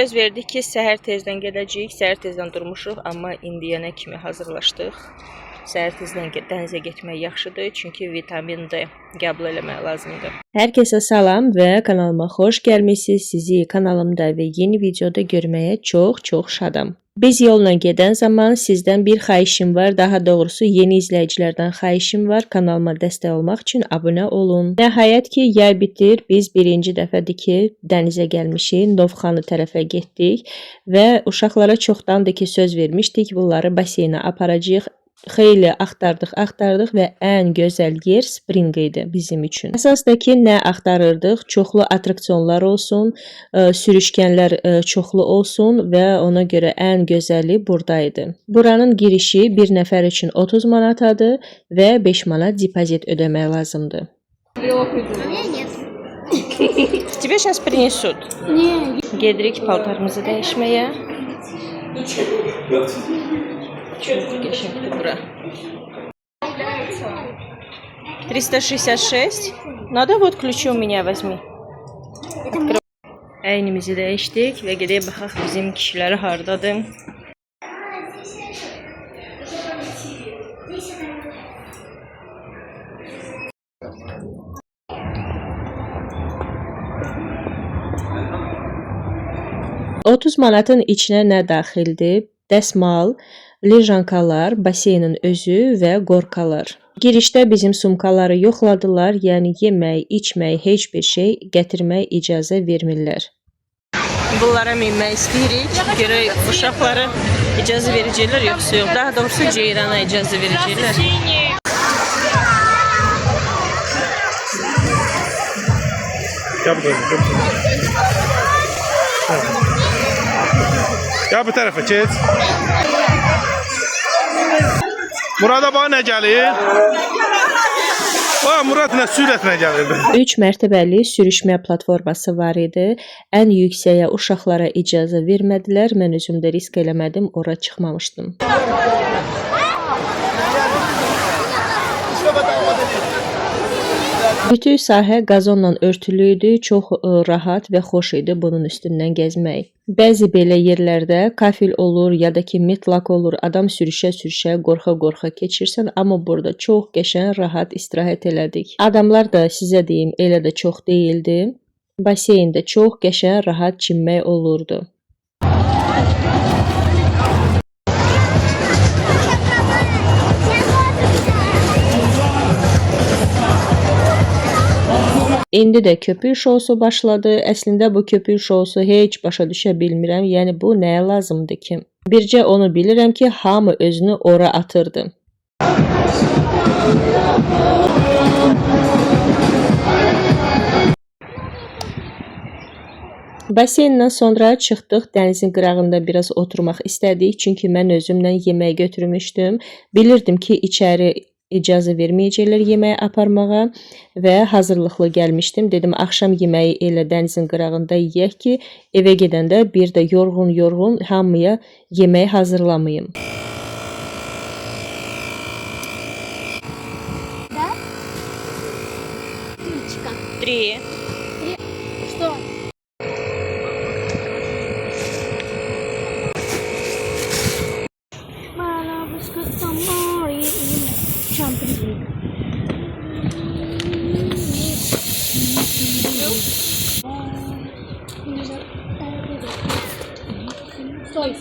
söz verdik ki səhər tezdən gedəcəyik. Səhər tezdən durmuşuq, amma indiyənə kimi hazırlaşdıq. Səhər tezdən dənizə getmək yaxşıdır, çünki vitamin D qəbul eləmək lazımdır. Hər kəsə salam və kanalıma xoş gəlmisiniz. Sizi kanalımda və yeni videoda görməyə çox şadam. Biz yolla gedən zaman sizdən bir xahişim var, daha doğrusu yeni izləyicilərdən xahişim var. Kanalıma dəstək olmaq üçün abunə olun. Nəhayət ki, yay bitir. Biz birinci dəfədir ki, dənizə gəlmişik. Novxanı tərəfə getdik və uşaqlara çoxdandır ki, söz vermişdik. Bunları baseynə aparacağıq. Xeyli axtardıq və ən gözəl yer Spring idi bizim üçün. Əsasdakı nə axtarırdıq? Çoxlu atraksionlar olsun, sürüşkənlər çoxlu olsun və ona görə ən gözəli buradaydı. Buranın girişi bir nəfər üçün 30 manatadır və 5 manat depozit ödəmək lazımdır. Тебе сейчас принесут. Gedirik paltarımızı dəyişməyə. Çok qəşəngdir bura. 366. Надо вот ключи у меня возьми. Əynimizi dəyişdik və gedək baxaq bizim kişilər hardadır. $30 manatın içinə nə daxildir? Dəsmal, lejankalar, baseynin özü və qorkalar. Girişdə bizim sumkaları yoxladılar, yəni yemək, içmək, heç bir şey gətirmək icazə vermirlər. Bunlara minmək istəyirik. Görək uşaqlara icazə verəcəklər, yoxsa yox. Daha doğrusu Ceyrana icazə verəcəklər. Ya bu tarafa geç. Murada bana ne gelir? Murad nə sürətlə gəlirdi. 3 mərtəbəli sürüşmə platforması var idi. Ən yüksəyə uşaqlara icazə vermədilər. Mən özüm də risk eləmədim, ora çıxmamışdım. Bütün sahə qazonla örtülü idi, çox rahat və xoş idi bunun üstündən gəzmək. Bəzi belə yerlərdə kafil olur ya da ki mitlak olur, adam sürüşə-sürüşə, qorxa-qorxa keçirsən, amma burada çox qəşəng, rahat istirahət elədik. Adamlar da sizə deyim, elə də çox deyildi. Baseyndə çox qəşəng, rahat çimmək olurdu. İndi də köpük şousu başladı. Əslində bu köpük şousu heç başa düşə bilmirəm. Yəni bu nəyə lazımdır ki? Bircə onu bilirəm ki, hamı özünü ora atırdı. Baseyndən sonra çıxdıq, dənizin qırağında biraz oturmaq istədik. Çünki mən özümlə yemək götürmüşdüm. Bilirdim ki, içəri icazə verməyəcəklər yeməyi aparmağa və hazırlıqlı gəlmişdim. Dedim, axşam yeməyi elə dənizin qırağında yeyək ki, evə gedəndə bir də yorğun hamıya yemək hazırlamayım. Три. Что? Стой.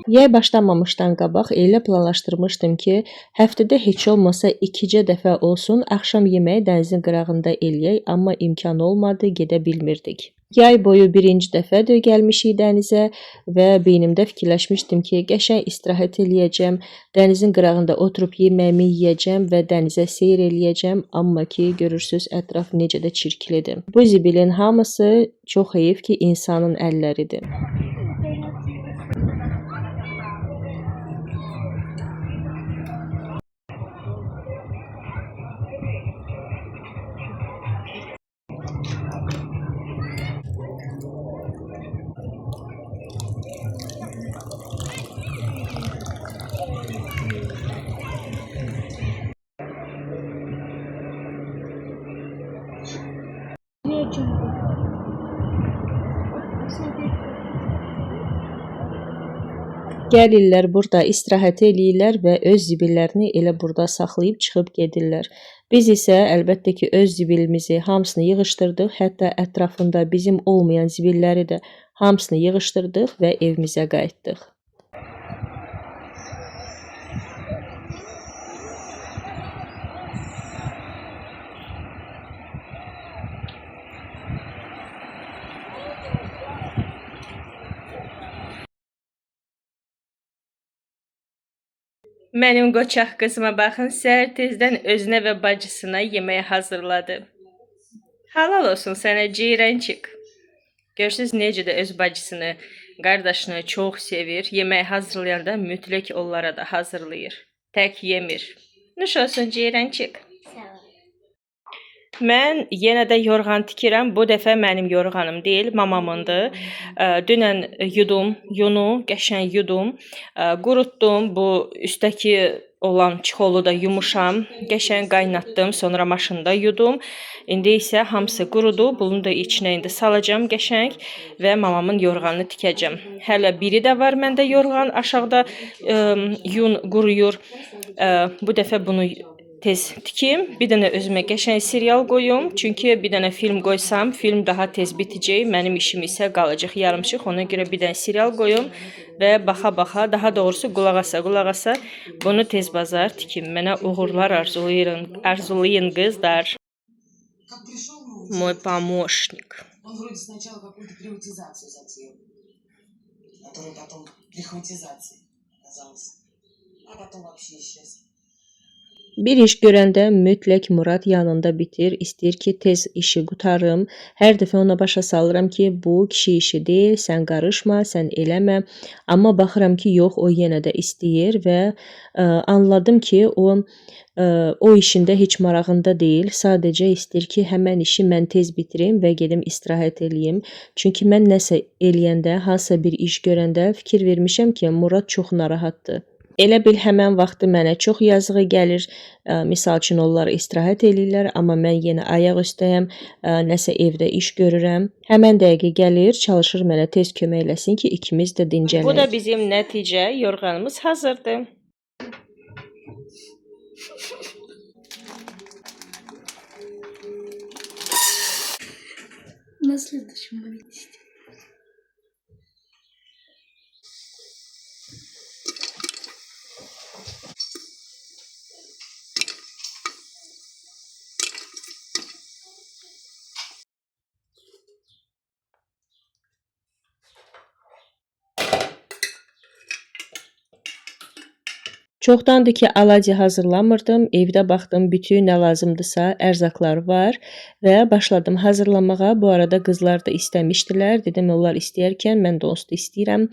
Yay başlamamışdan qabaq elə planlaşdırmışdım ki, həftədə heç olmasa 2 dəfə olsun axşam yeməyi dənizin qırağında eləyək, amma imkan olmadı, gedə bilmirdik. Yay boyu birinci dəfədir gəlmişik dənizə və beynimdə fikirləşmişdim ki, qəşəng istirahət eləyəcəm, dənizin qırağında oturub yeməyimi yeyəcəm və dənizə seyr eləyəcəm, amma ki, görürsüz ətraf necə də çirklidir. Bu zibilin hamısı çox heyif ki, insanın əlləridir. Gəlirlər burada istirahət eləyirlər və öz zibillərini elə burada saxlayıb çıxıb gedirlər. Biz isə əlbəttə ki, öz zibilimizi hamısını yığışdırdıq, hətta ətrafında bizim olmayan zibilləri də hamısını yığışdırdıq və evimizə qayıtdıq. Mənim qoçaq qızıma baxın, səhər tezdən özünə və bacısına yeməyə hazırladı. Halal olsun sənə ceyrançıq. Görürsüz necə də öz bacısını, qardaşını çox sevir. Yeməyi hazırlayanda mütləq onlara da hazırlayır. Tək yemir. Nuş olsun ceyrançıq. Mən yenə də yorğan tikirəm. Bu dəfə mənim yorğanım deyil, mamamındır. Dünən yudum, yunu qəşəng yudum, qurutdum. Bu üstəki olan çixolu da yumuşam, qəşəng qaynatdım, sonra maşında yudum. İndi isə hamısı qurudu. Bunu da içinə indi salacağam qəşəng və mamamın yorğanını tikəcəm. Hələ biri də var məndə yorğan, aşağıda yun quruyur. Bu dəfə bunu tez tikim. Bir dənə özümə qəşəng serial qoyum. Çünki bir dənə film qoysam, film daha tez bitəcək. Mənim işim isə qalacaq yarımçıq. Ona görə bir dənə serial qoyum və baxa-baxa, daha doğrusu qulaq-asa bunu tez bazar tikim. Mənə uğurlar arzulayın qızlar. Мой помощник. Он вроде сначала какую-то приватизацию затеял, которая потом прихватизацией оказалась, а потом вообще исчез. Bir iş görəndə mütləq Murad yanında bitir, istəyir ki, tez işi qutarım. Hər dəfə ona başa salıram ki, bu kişi işi deyil, sən qarışma, sən eləmə. Amma baxıram ki, yox, o yenə də istəyir və anladım ki, o işində heç marağında deyil. Sadəcə istəyir ki, həmən işi mən tez bitirim və gedim istirahət eləyim. Çünki mən nəsə eləyəndə, hansısa bir iş görəndə fikir vermişəm ki, Murad çox narahatdır. Elə bil həmən vaxtı mənə çox yazığı gəlir. Misal üçün onlar istirahət eləyirlər, amma mən yenə ayaq üstəyəm, nəsə evdə iş görürəm. Həmən dəqiqə gəlir, çalışır mənə tez kömək eləsin ki, ikimiz də dincələk. Bu da bizim nəticə, yorğanımız hazırdır. На следующем моменте. Çoxdandır ki, aladye hazırlamırdım. Evdə baxdım, bütün nə lazımdırsa ərzaqlar var və başladım hazırlamağa. Bu arada qızlar da istəmişdilər. Dedim, onlar istəyərkən mən də onsuz da istəyirəm.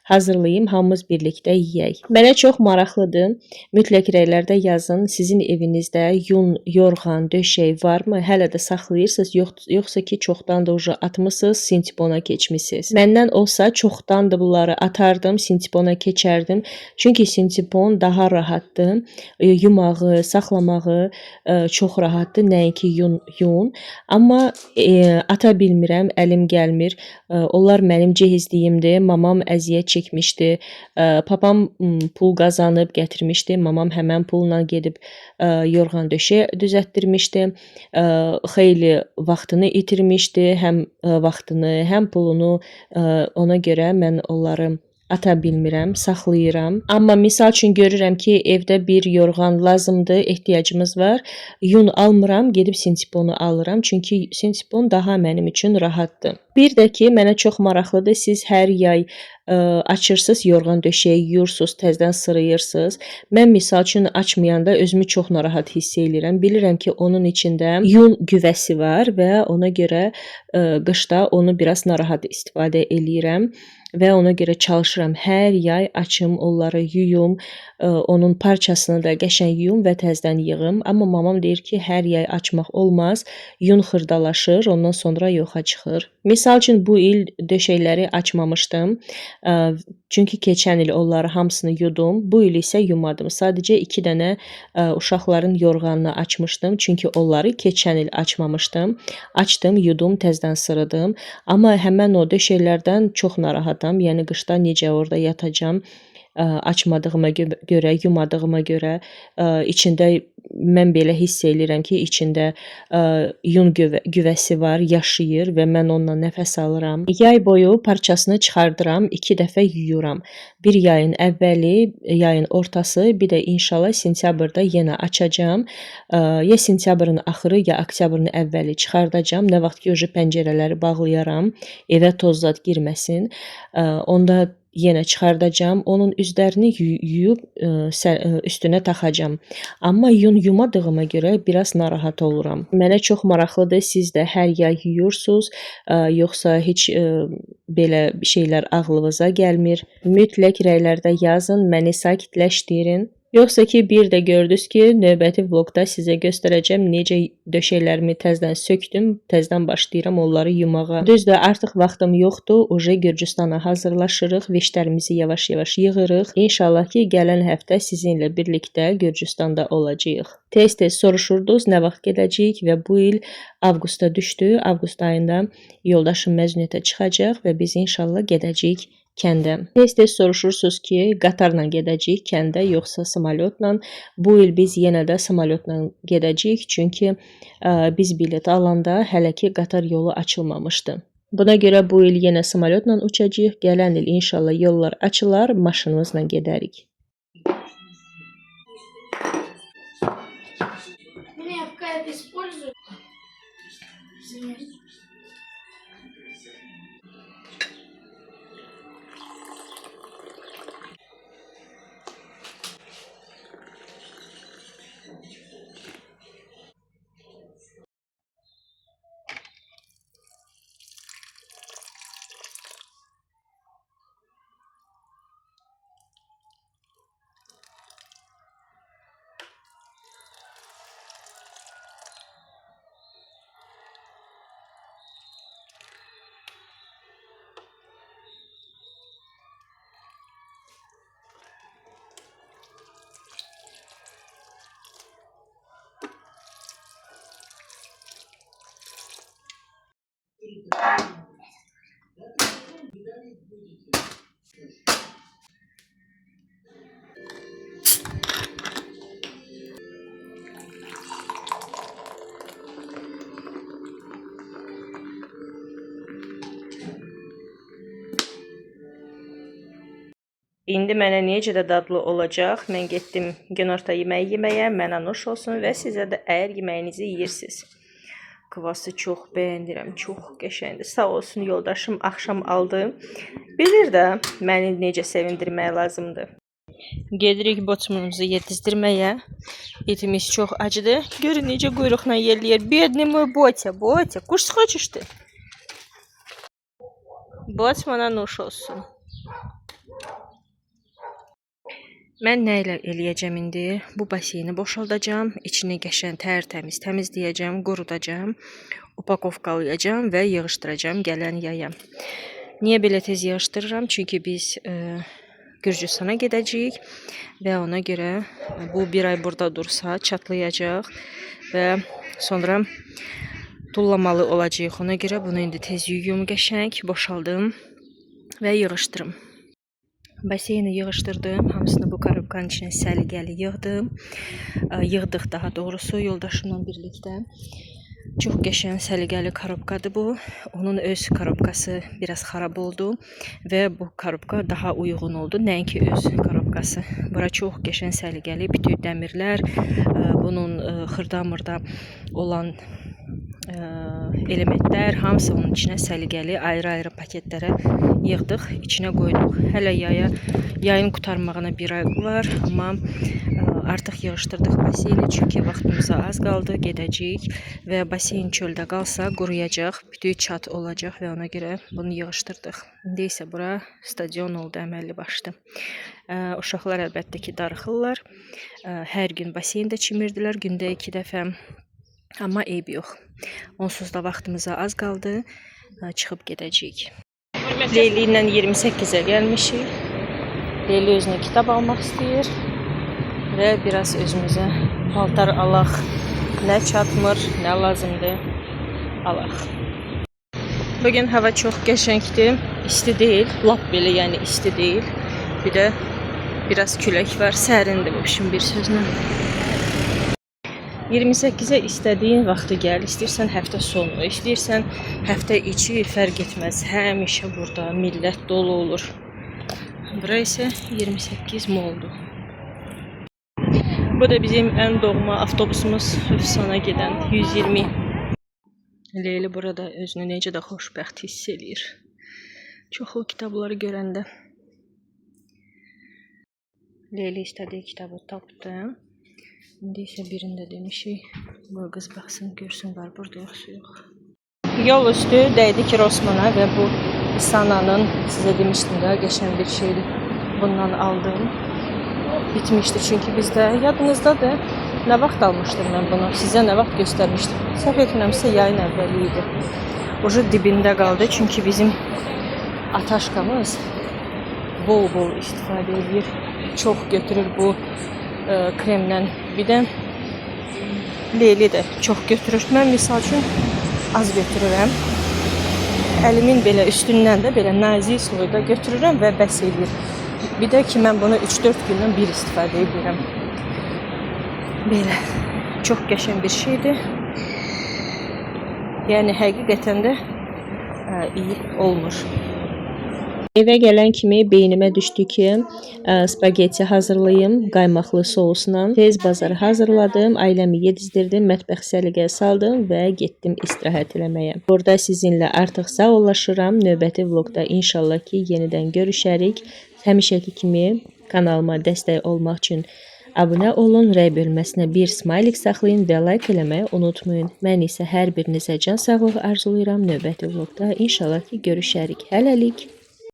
Hazırlayım, hamımız birlikdə yeyək. Mənə çox maraqlıdır. Mütləq rəylərdə yazın. Sizin evinizdə yun, yorğan, döşək varmı? Hələ də saxlayırsınız, yoxsa ki, çoxdandır atmısınız, sintipona keçmisiniz. Məndən olsa çoxdandır bunları atardım, sintipona keçərdim. Çünki sintipon daha rahatdır. Yumağı, saxlamağı çox rahatdır. Nəinki yun. Amma ata bilmirəm, əlim gəlmir. Onlar mənim cehizdiyimdir. Mamam əziyyət çəkmişdi. Papam pul qazanıb gətirmişdi. Mamam həmən pulla gedib yorğan döşə düzəltdirmişdi. Xeyli vaxtını itirmişdi. Həm vaxtını, həm pulunu. Ona görə mən onları ata bilmirəm, saxlayıram. Amma misal üçün görürəm ki, evdə bir yorğan lazımdır, ehtiyacımız var. Yun almıram, gedib Sintiponu alıram. Çünki Sintipon daha mənim üçün rahatdır. Bir də ki, mənə çox maraqlıdır. Siz hər yay açırsınız, yorğan döşəyi yuyursunuz, təzədən sırıyırsınız. Mən misal üçün açmayanda özümü çox narahat hiss edirəm. Bilirəm ki, onun içində yun güvəsi var və ona görə qışda onu biraz narahat istifadə eləyirəm və ona görə çalışıram hər yay açım, onları yuyum, onun parçasını da qəşəng yuyum və təzədən yığım. Amma mamam deyir ki, hər yay açmaq olmaz, yun xırdalaşır, ondan sonra yoxa çıxır. Misal üçün bu il döşəkləri açmamışdım. Çünki keçən il onları hamısını yudum. Bu il isə yumadım. Sadəcə 2 dənə uşaqların yorğanını açmışdım. Çünki onları keçən il açmamışdım. Açdım, yudum, təzədən sırıdım. Amma həmən o döşəklərdən çox narahatam. Yəni qışda necə orada yatacam? Açmadığıma görə, yumadığıma görə içində mən belə hiss edirəm ki, içində yun güvəsi var, yaşayır və mən onunla nəfəs alıram. Yay boyu parçasını çıxardıram, 2 dəfə yuyuram. Bir yayın əvvəli, yayın ortası, bir də inşallah sentyabrda yenə açacağam. Ya sentyabrın axırı, ya oktyabrın əvvəli çıxardacağam. Nə vaxt ki, pəncərələri bağlayaram, evə toz zad girməsin. Onda yenə çıxardacağam. Onun üzlərini yuyub üstünə taxacağam. Amma yun yumadığıma görə biraz narahat oluram. Mənə çox maraqlıdır. Siz də hər yay yuyursunuz, yoxsa heç belə şeylər ağlınıza gəlmir? Mütləq rəylərdə yazın, məni sakitləşdirin. Yoxsa ki, bir də gördünüz ki, növbəti vlogda sizə göstərəcəm necə döşəklərimi təzədən sökdüm, təzədən başlayıram onları yumağa. Düzdür, artıq vaxtım yoxdur, Gürcüstana hazırlaşırıq, veşlərimizi yavaş-yavaş yığırıq. İnşallah ki, gələn həftə sizinlə birlikdə Gürcüstanda olacağıq. Tez-tez soruşurdunuz, nə vaxt gedəcəyik və bu il avqustda düşdü. Avqust ayında yoldaşım məzuniyyətə çıxacaq və biz inşallah gedəcəyik kəndə. Tez-tez soruşursunuz ki, qatarla gedəcəyik kəndə, yoxsa samolyotla. Bu il biz yenə də samolyotla gedəcəyik, çünki biz bilet alanda hələ ki qatar yolu açılmamışdı. Buna görə bu il yenə samolyotla uçacağıq. Gələn il inşallah yollar açılar, maşınımızla gedərik. İndi mənə necə də dadlı olacaq. Mən getdim günorta yeməyi yeməyə, mənə nuş olsun və sizə də əgər yeməyinizi yeyirsiniz. Kıvası çox bəyəndirəm, çox qəşəngdir. Sağ olsun yoldaşım axşam aldı. Bilir də məni necə sevindirmək lazımdır. Gedirik boçmanımızı yetizdirməyə. Etimiz çox acıdır. Görün necə quyruqla yerləyir. Bедный мой Ботя, Ботя, кушать хочешь ты? Boçmana nuş olsun. Mən nə ilə eləyəcəm indi? Bu baseyni boşaldacağım. İçini qəşəng tərtəmiz təmizləyəcəm, qurudacağım. Upakovkalayacağım və yığışdıracağım gələn yaya. Niyə belə tez yığışdırıram? Çünki biz Gürcüstana gedəcəyik və ona görə bu bir ay burada dursa çatlayacaq və sonra tullamalı olacaq. Ona görə bunu indi tez yuyum qəşəng, boşaldım və yığışdırım. Baseyni yığışdırdım. Hamısını bu korobkanın içine səliqəli yığdım. Yığdıq daha doğrusu yoldaşımla birlikdə. Çox qəşəng səliqəli korobkadır bu. Onun öz korobkası biraz xarab oldu və bu korobka daha uyğun oldu. Nəinki öz korobkası. Bura çox qəşəng səliqəli, bütün dəmirlər, bunun xırda-mırda olan elementlər hamısı onun içinə səliqəli ayrı-ayrı paketlərə yığdıq, içinə qoyduq. Hələ yayın qurtarmağına bir ay var, amma artıq yığışdırdıq baseyni, çünki vaxtımıza az qaldı, gedəcəyik və baseyn çöldə qalsa quruyacaq, bütün çat olacaq və ona görə bunu yığışdırdıq. İndi isə bura stadion oldu, əməlli başlı. Uşaqlar əlbəttə ki, darıxırlar. Hər gün baseyndə çimirdilər, gündə 2 dəfə. Amma eyb yox. Onsuz da vaxtımıza az qaldı, çıxıb gedəcəyik. Leyli ilə 28-ə gəlmişik. Leyli özünə kitab almaq istəyir və biraz özümüzə paltar alaq. Nə çatmır, nə lazımdır, alaq. Bugün hava çox qəşəngdir, isti deyil, lap belə yəni isti deyil. Bir də biraz külək var, sərindir bu bir sözlə. 28-ə istədiyin vaxtı gəl, istəyirsən həftə sonu, istəyirsən həftə içi, fərq etməz. Həmişə burada millət dolu olur. Bura isə 28 moldu. Bu da bizim ən doğma avtobusumuz, Hövsana gedən 120. Leyli burada özünü necə də xoşbəxt hiss eləyir. Çoxlu kitabları görəndə. Leyli istədiyi kitabı tapdı. İndi isə birində demişik, bu qız baxsın, görsün var burada yoxsa yox. Yol üstü dəydik Rossmana və bu İsananın, sizə demişdim də, qəşəng bir şeydir. Bundan aldım. Bitmişdi çünki bizdə, yadınızdadır, nə vaxt almışdım mən bunu, sizə nə vaxt göstərmişdim. Səhv etmirəmsə yayın əvvəli idi. Ucu dibində qaldı, çünki bizim ataşkamız bol-bol istifadə edir, çox götürür bu kremdən. Bir də Leyli də çox götürür. Mən misal üçün az götürürəm. Əlimin belə üstündən də belə nazik sluyda götürürəm və bəs edir. Bir də ki, mən bunu 3-4 gündən bir istifadə edirəm. Belə çox qəşəng bir şeydir. Yəni həqiqətən də iyi olmur. Evə gələn kimi beynimə düşdü ki, spagetti hazırlayım qaymaqlı sousla. Tez bazar hazırladım, ailəmi yedizdirdim, mətbəx səliqəyə saldım və getdim istirahət eləməyə. Burada sizinlə artıq sağollaşıram. Növbəti vlogda inşallah ki, yenidən görüşərik. Həmişəki kimi kanalıma dəstək olmaq üçün abunə olun, rəy bölməsinə bir smailik saxlayın və like eləməyi unutmayın. Mən isə hər birinizə can sağlığı arzulayıram. Növbəti vlogda inşallah ki, görüşərik. Hələlik.